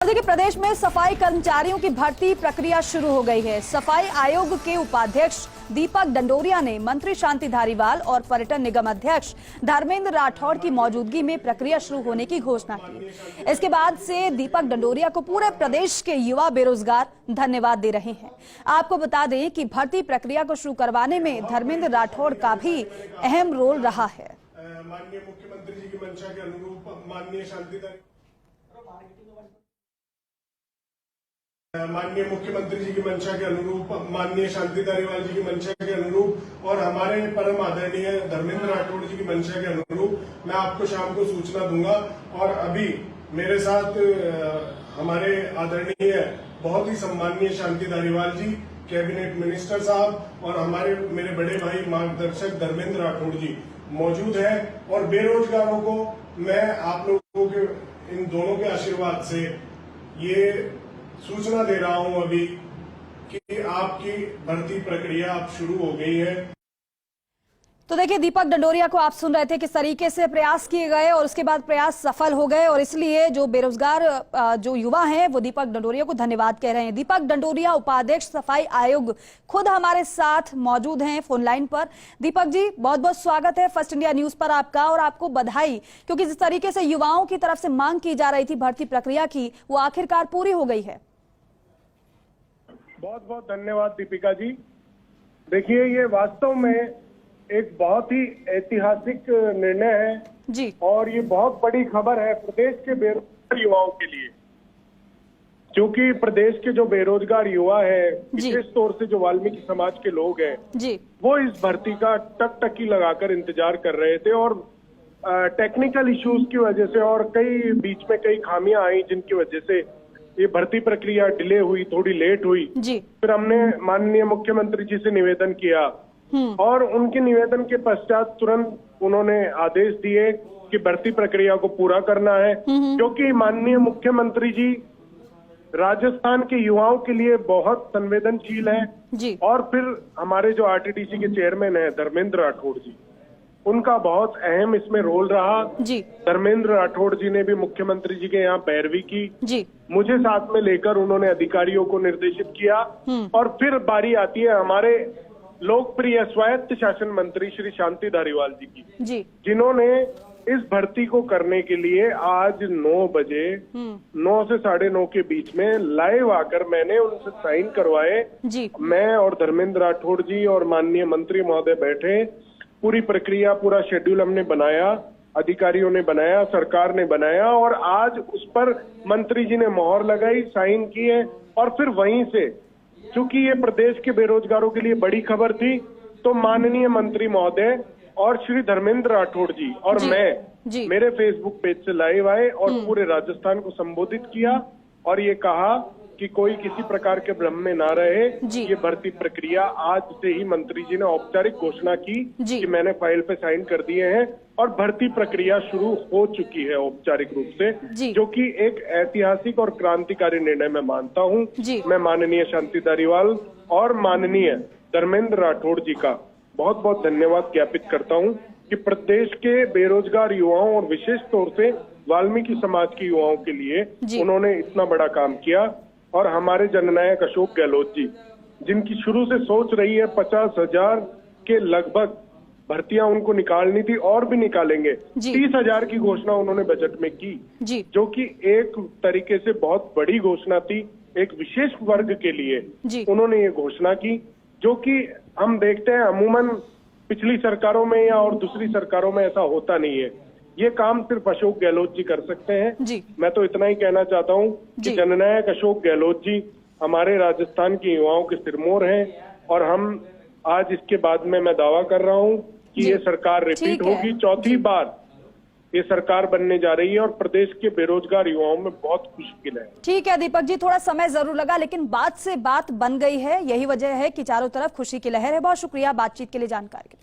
देखिए, प्रदेश में सफाई कर्मचारियों की भर्ती प्रक्रिया शुरू हो गई है। सफाई आयोग के उपाध्यक्ष दीपक डंडोरिया ने मंत्री शांति धारीवाल और पर्यटन निगम अध्यक्ष धर्मेंद्र राठौड़ की मौजूदगी में प्रक्रिया शुरू होने की घोषणा की। इसके बाद से दीपक डंडोरिया को पूरे प्रदेश के युवा बेरोजगार धन्यवाद दे रहे हैं। आपको बता दें कि भर्ती प्रक्रिया को शुरू करवाने में धर्मेंद्र राठौड़ का भी अहम रोल रहा है। माननीय मुख्यमंत्री जी की मंशा के अनुरूप माननीय शांति धारीवाल जी की मंशा के अनुरूप और हमारे परम आदरणीय धर्मेंद्र राठौड़ जी की मंशा के अनुरूप मैं आपको शाम को सूचना दूंगा। और अभी मेरे साथ हमारे आदरणीय बहुत ही सम्माननीय शांति धारीवाल जी, कैबिनेट मिनिस्टर साहब और हमारे मेरे बड़े भाई मार्गदर्शक धर्मेंद्र राठौड़ जी मौजूद है। और बेरोजगारों को मैं आप लोगों के इन दोनों के आशीर्वाद से ये सूचना दे रहा हूं अभी कि आपकी भर्ती प्रक्रिया अब शुरू हो गई है। तो देखिए, दीपक डंडोरिया को आप सुन रहे थे किस तरीके से प्रयास किए गए और उसके बाद प्रयास सफल हो गए, और इसलिए जो बेरोजगार जो युवा हैं वो दीपक डंडोरिया को धन्यवाद कह रहे हैं। दीपक डंडोरिया, उपाध्यक्ष सफाई आयोग, खुद हमारे साथ मौजूद हैं फोन लाइन पर। दीपक जी, बहुत बहुत स्वागत है फर्स्ट इंडिया न्यूज पर आपका, और आपको बधाई, क्योंकि जिस तरीके से युवाओं की तरफ से मांग की जा रही थी भर्ती प्रक्रिया की, वो आखिरकार पूरी हो गई है। बहुत बहुत धन्यवाद दीपिका जी। देखिए, ये वास्तव में एक बहुत ही ऐतिहासिक निर्णय है जी, और ये बहुत बड़ी खबर है प्रदेश के बेरोजगार युवाओं के लिए, क्योंकि प्रदेश के जो बेरोजगार युवा है, विशेष तौर से जो वाल्मीकि समाज के लोग हैं जी, वो इस भर्ती का टकटकी लगाकर इंतजार कर रहे थे। और टेक्निकल इश्यूज की वजह से और बीच में कई खामियां आई जिनकी वजह से ये भर्ती प्रक्रिया डिले हुई, थोड़ी लेट हुई जी। फिर हमने माननीय मुख्यमंत्री जी से निवेदन किया और उनके निवेदन के पश्चात तुरंत उन्होंने आदेश दिए कि भर्ती प्रक्रिया को पूरा करना है, क्योंकि माननीय मुख्यमंत्री जी राजस्थान के युवाओं के लिए बहुत संवेदनशील है जी। और फिर हमारे जो आरटीडीसी के चेयरमैन है धर्मेंद्र राठौड़ जी, उनका बहुत अहम इसमें रोल रहा जी। धर्मेंद्र राठौड़ जी ने भी मुख्यमंत्री जी के यहाँ पैरवी की जी। मुझे साथ में लेकर उन्होंने अधिकारियों को निर्देशित किया। और फिर बारी आती है हमारे लोकप्रिय स्वायत्त शासन मंत्री श्री शांति धारीवाल जी की जी, जिन्होंने इस भर्ती को करने के लिए आज 9 बजे 9 से 9:30 के बीच में लाइव आकर मैंने उनसे साइन करवाए जी। मैं और धर्मेंद्र राठौड़ जी और माननीय मंत्री महोदय बैठे, पूरी प्रक्रिया, पूरा शेड्यूल हमने बनाया, अधिकारियों ने बनाया, सरकार ने बनाया और आज उस पर मंत्री जी ने मोहर लगाई, साइन किए। और फिर वहीं से, चूंकि ये प्रदेश के बेरोजगारों के लिए बड़ी खबर थी, तो माननीय मंत्री महोदय और श्री धर्मेंद्र राठौड़ जी और मैं मेरे फेसबुक पेज से लाइव आए और पूरे राजस्थान को संबोधित किया और ये कहा कि कोई किसी प्रकार के भ्रम में ना रहे। ये भर्ती प्रक्रिया आज से ही मंत्री जी ने औपचारिक घोषणा की कि मैंने फाइल पे साइन कर दिए हैं और भर्ती प्रक्रिया शुरू हो चुकी है औपचारिक रूप से, जो कि एक ऐतिहासिक और क्रांतिकारी निर्णय मैं मानता हूं। मैं माननीय शांति धारीवाल और माननीय धर्मेंद्र राठौड़ जी का बहुत बहुत धन्यवाद ज्ञापित करता हूं कि प्रदेश के बेरोजगार युवाओं और विशेष तौर से वाल्मीकि समाज के युवाओं के लिए उन्होंने इतना बड़ा काम किया। और हमारे जननायक अशोक गहलोत जी, जिनकी शुरू से सोच रही है 50,000 के लगभग भर्तियां उनको निकालनी थी और भी निकालेंगे, 30,000 की घोषणा उन्होंने बजट में की, जो कि एक तरीके से बहुत बड़ी घोषणा थी एक विशेष वर्ग के लिए। उन्होंने ये घोषणा की, जो कि हम देखते हैं अमूमन पिछली सरकारों में या और दूसरी सरकारों में ऐसा होता नहीं है। ये काम सिर्फ अशोक गहलोत जी कर सकते हैं। मैं तो इतना ही कहना चाहता हूँ कि जननायक अशोक गहलोत जी हमारे राजस्थान के युवाओं के सिरमौर हैं और हम आज इसके बाद में मैं दावा कर रहा हूँ कि ये सरकार रिपीट होगी, चौथी बार ये सरकार बनने जा रही है और प्रदेश के बेरोजगार युवाओं में बहुत खुशी की लहर। ठीक है दीपक जी, थोड़ा समय जरूर लगा लेकिन बात से बात बन गई है, यही वजह है कि चारों तरफ खुशी की लहर है। बहुत शुक्रिया बातचीत के लिए, जानकारी के लिए।